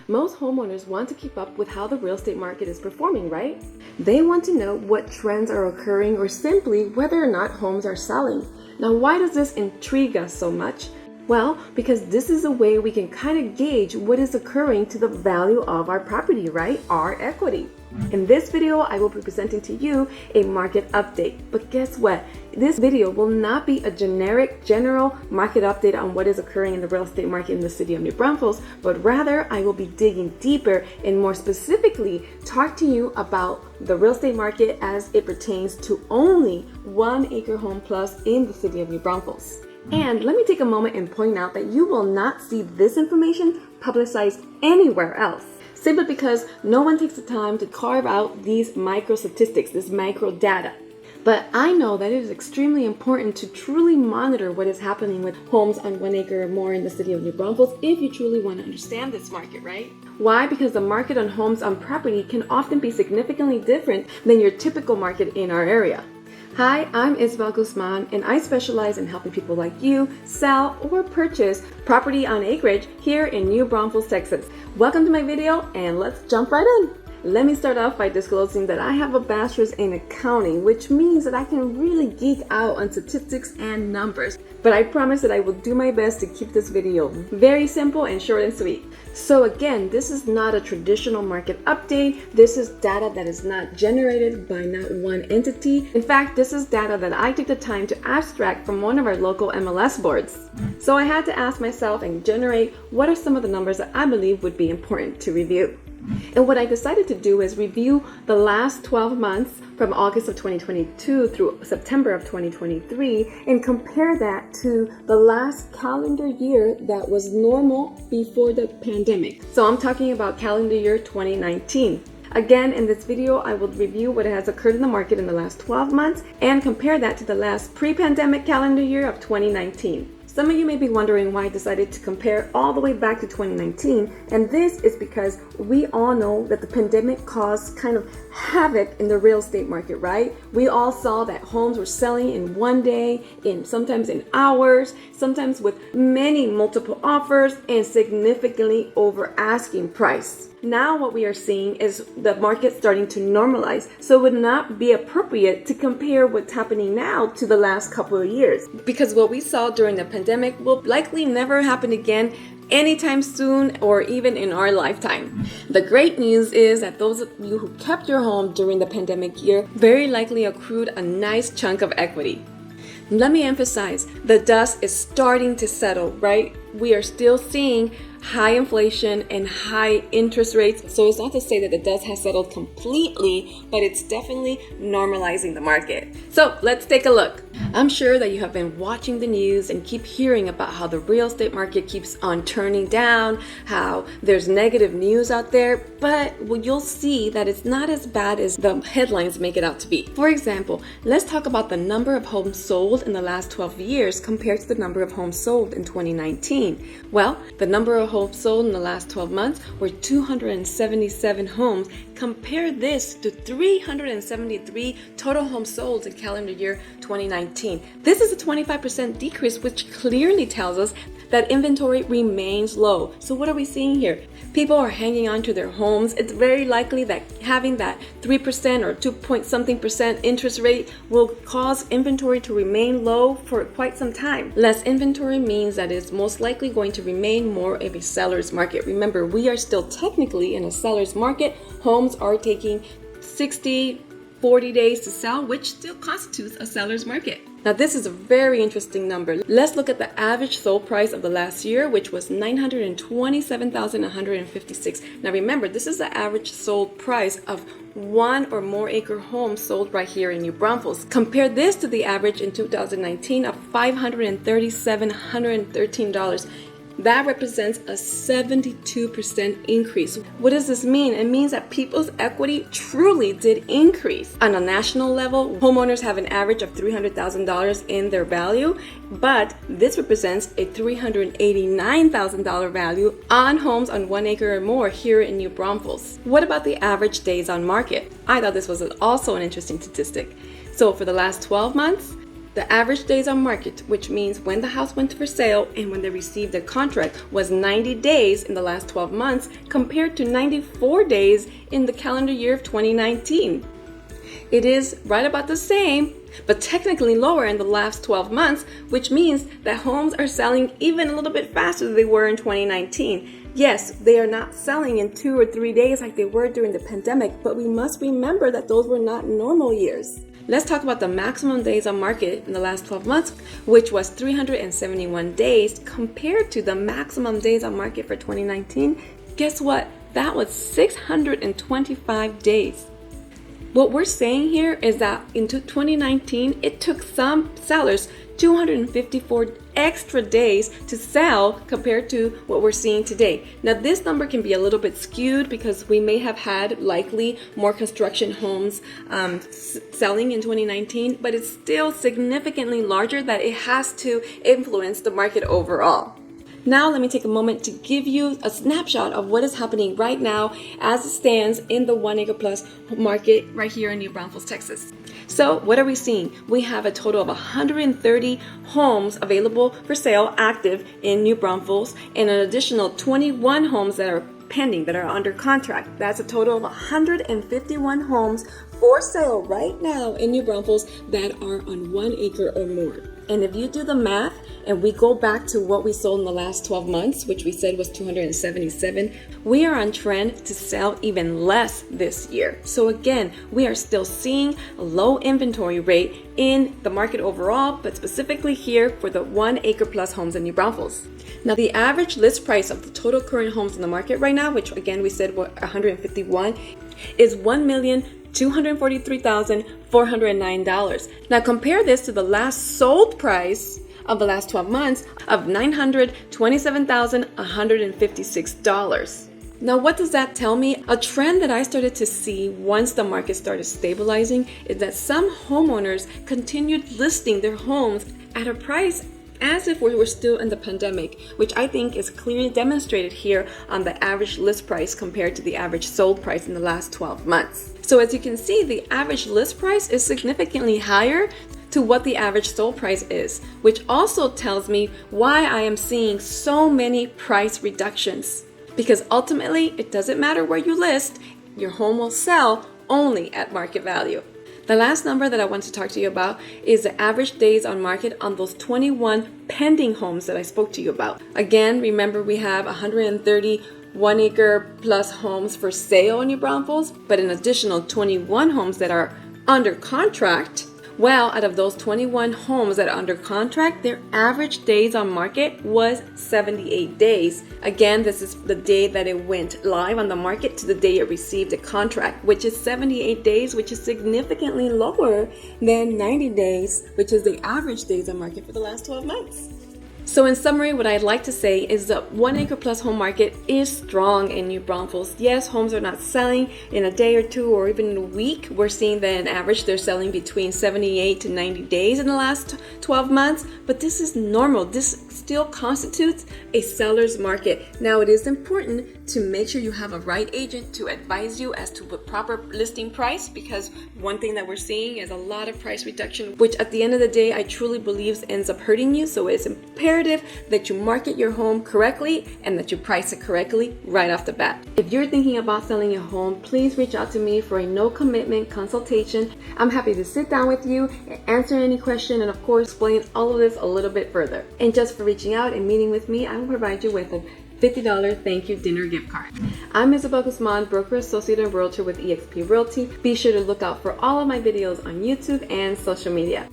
Most homeowners want to keep up with how the real estate market is performing, right? They want to know what trends are occurring or simply whether or not homes are selling. Now, why does this intrigue us so much? Well, because this is a way we can kind of gauge what is occurring to the value of our property, right? Our equity. In this video, I will be presenting to you a market update. But guess what? This video will not be a general market update on what is occurring in the real estate market in the city of New Braunfels, but rather I will be digging deeper and more specifically talk to you about the real estate market as it pertains to only 1 acre home plus in the city of New Braunfels. And let me take a moment and point out that you will not see this information publicized anywhere else, simply because no one takes the time to carve out these micro statistics, this micro data. But I know that it is extremely important to truly monitor what is happening with homes on 1 acre or more in the city of New Braunfels if you truly want to understand this market, right? Why? Because the market on homes on property can often be significantly different than your typical market in our area. Hi, I'm Isabel Guzman, and I specialize in helping people like you sell or purchase property on acreage here in New Braunfels, Texas. Welcome to my video, and let's jump right in. Let me start off by disclosing that I have a bachelor's in accounting, which means that I can really geek out on statistics and numbers. But I promise that I will do my best to keep this video very simple and short and sweet. So again, this is not a traditional market update. This is data that is not generated by not one entity. In fact, this is data that I took the time to abstract from one of our local MLS boards. So I had to ask myself and generate what are some of the numbers that I believe would be important to review. And what I decided to do is review the last 12 months from August of 2022 through September of 2023 and compare that to the last calendar year that was normal before the pandemic. So I'm talking about calendar year 2019. Again, in this video, I will review what has occurred in the market in the last 12 months and compare that to the last pre-pandemic calendar year of 2019. Some of you may be wondering why I decided to compare all the way back to 2019, and this is because we all know that the pandemic caused kind of havoc in the real estate market, right? We all saw that homes were selling in one day, sometimes in hours, sometimes with multiple offers and significantly over asking price. Now what we are seeing is the market starting to normalize, so it would not be appropriate to compare what's happening now to the last couple of years, because what we saw during the pandemic will likely never happen again anytime soon or even in our lifetime. The great news is that those of you who kept your home during the pandemic year very likely accrued a nice chunk of equity. Let me emphasize, the dust is starting to settle, right? We are still seeing high inflation and high interest rates. So it's not to say that the dust has settled completely, but it's definitely normalizing the market. So let's take a look. I'm sure that you have been watching the news and keep hearing about how the real estate market keeps on turning down, how there's negative news out there, but you'll see that it's not as bad as the headlines make it out to be. For example, let's talk about the number of homes sold in the last 12 years compared to the number of homes sold in 2019. Well, the number of homes sold in the last 12 months were 277 homes. Compare this to 373 total homes sold in calendar year 2019. This is a 25% decrease, which clearly tells us that inventory remains low. So what are we seeing here? People are hanging on to their homes. It's very likely that having that 3% or 2-point-something% interest rate will cause inventory to remain low for quite some time. Less inventory means that it's most likely going to remain more of a seller's market. Remember, we are still technically in a seller's market. Homes are taking 40 days to sell, which still constitutes a seller's market. Now, this is a very interesting number. Let's look at the average sold price of the last year, which was $927,156. Now, remember, this is the average sold price of 1 or more acre homes sold right here in New Braunfels. Compare this to the average in 2019 of $537,113. That represents a 72% increase. What does this mean? It means that people's equity truly did increase. On a national level, homeowners have an average of $300,000 in their value, but this represents a $389,000 value on homes on 1 acre or more here in New Braunfels. What about the average days on market? I thought this was also an interesting statistic. So for the last 12 months, The average days on market, which means when the house went for sale and when they received their contract, was 90 days in the last 12 months compared to 94 days in the calendar year of 2019. It is right about the same, but technically lower in the last 12 months, which means that homes are selling even a little bit faster than they were in 2019. Yes, they are not selling in 2 or 3 days like they were during the pandemic, but we must remember that those were not normal years. Let's talk about the maximum days on market in the last 12 months, which was 371 days compared to the maximum days on market for 2019. Guess what? That was 625 days. What we're saying here is that into 2019, it took some sellers 254 extra days to sell compared to what we're seeing today. Now, this number can be a little bit skewed because we may have had likely more construction homes selling in 2019, but it's still significantly larger that it has to influence the market overall. Now let me take a moment to give you a snapshot of what is happening right now as it stands in the 1 acre plus market right here in New Braunfels, Texas. So what are we seeing? We have a total of 130 homes available for sale active in New Braunfels and an additional 21 homes that are pending, that are under contract. That's a total of 151 homes for sale right now in New Braunfels that are on 1 acre or more. And if you do the math and we go back to what we sold in the last 12 months, which we said was 277, we are on trend to sell even less this year. So again, we are still seeing a low inventory rate in the market overall, but specifically here for the 1 acre plus homes in New Braunfels. Now, the average list price of the total current homes in the market right now, which again we said were 151, is $1,243,409. Now compare this to the last sold price of the last 12 months of $927,156. Now, what does that tell me? A trend that I started to see once the market started stabilizing is that some homeowners continued listing their homes at a price as if we were still in the pandemic, which I think is clearly demonstrated here on the average list price compared to the average sold price in the last 12 months. So as you can see, the average list price is significantly higher to what the average sold price is, which also tells me why I am seeing so many price reductions. Because ultimately, it doesn't matter where you list, your home will sell only at market value. The last number that I want to talk to you about is the average days on market on those 21 pending homes that I spoke to you about. Again, remember we have 130 1 acre plus homes for sale in New Braunfels, but an additional 21 homes that are under contract. Well, out of those 21 homes that are under contract, their average days on market was 78 days. Again, this is the day that it went live on the market to the day it received a contract, which is 78 days, which is significantly lower than 90 days, which is the average days on market for the last 12 months. So in summary, what I'd like to say is the 1 acre plus home market is strong in New Braunfels. Yes, homes are not selling in a day or two or even in a week. We're seeing that on average they're selling between 78 to 90 days in the last 12 months, but this is normal. This still constitutes a seller's market. Now, it is important to make sure you have a right agent to advise you as to the proper listing price, because one thing that we're seeing is a lot of price reduction, which at the end of the day, I truly believe ends up hurting you. So it's imperative that you market your home correctly and that you price it correctly right off the bat. If you're thinking about selling your home, please reach out to me for a no commitment consultation. I'm happy to sit down with you and answer any question and of course explain all of this a little bit further. And just for reaching out and meeting with me, I will provide you with a $50 thank you dinner gift card. I'm Isabel Guzman, broker, associate, and realtor with eXp Realty. Be sure to look out for all of my videos on YouTube and social media.